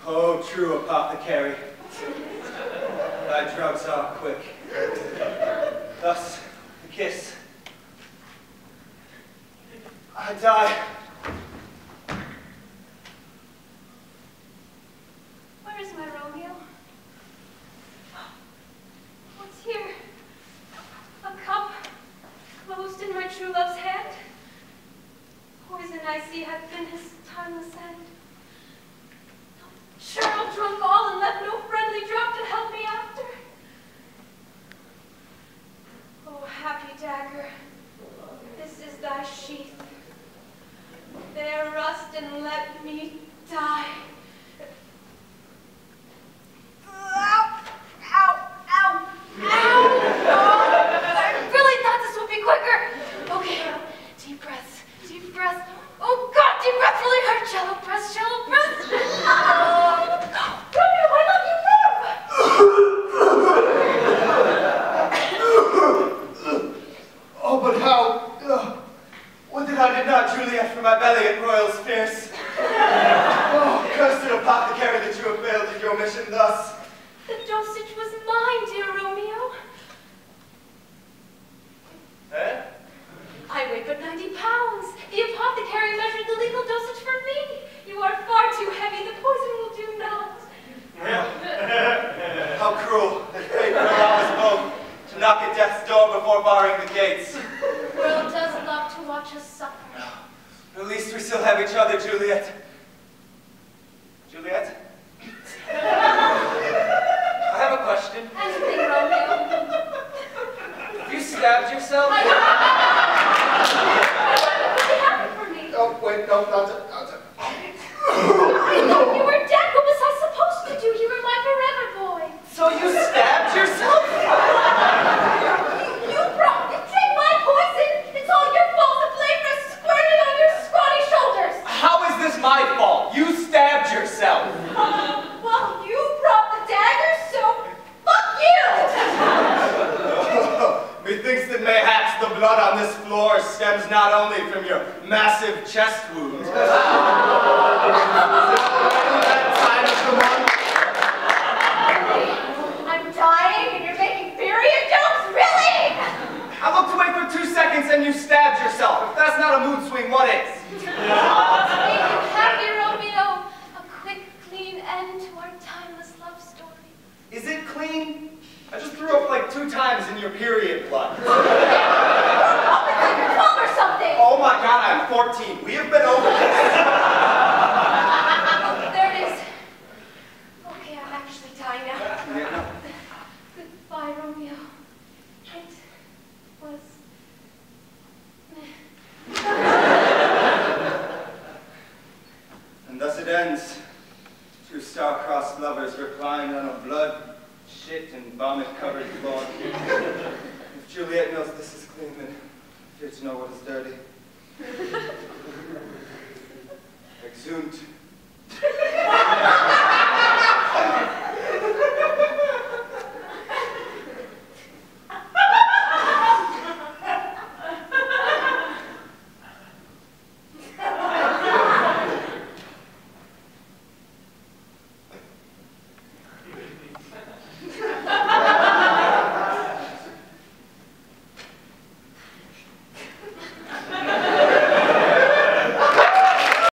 Oh, true apothecary, thy drugs are quick. Thus, a kiss. I die. Where is my Romeo? What's here? A cup closed in my true love's hand? Poison I see hath been his timeless end. Churl drunk all and left no friendly drop to help me after. Oh, happy dagger, this is thy sheath. Bear rust and let me die. Ow! Ow! Ow! Ow! I really thought this would be quicker. Okay, deep breaths, deep breaths. Oh God, deep breath really hurt. Shallow breaths, shallow breaths. Romeo, I love you, live! Oh, but how? Would that I did not Juliet from my belly at royals fierce. Oh, cursed apothecary that you have failed in your mission thus. The dosage was mine, dear Romeo. Eh? I weigh but 90 pounds. The apothecary measured the legal dosage for me. You are far too heavy. The poison will do not. How cruel that fate will allow us both to knock at death's door before barring the gates. The world does love to watch us suffer. At least we still have each other, Juliet. Juliet? I have a question. Anything, Romeo? Have you stabbed yourself? What really happened for me? Oh, wait, no, not to. I thought you were dead. What was I supposed to do? You were my forever boy. So you stabbed yourself? You brought me. Take my poison. It's all your fault. The blame rests squarely on your scrawny shoulders. How is this my fault? You stabbed yourself. Well, you brought the dagger, so fuck you. Methinks that mayhaps the blood on this floor stems not only from your massive chest wound. I'm dying and you're making period jokes? Really? I looked away for 2 seconds and you stabbed yourself. If that's not a mood swing, what is? Make you happy, Romeo. A quick, clean end to our timeless love story. Is it clean? I just threw up like 2 times in your period blood. I'll be like you're 12 or something. Oh my God, I'm 14. We have been over this. Oh, there it is. Okay, I'm actually dying now. Yeah. Goodbye, Romeo. It was... And thus it ends. 2 star-crossed lovers reclined on a blood, shit, and vomit-covered floor. If Juliet knows this is clean, then I fear to know what is dirty. Exhumed.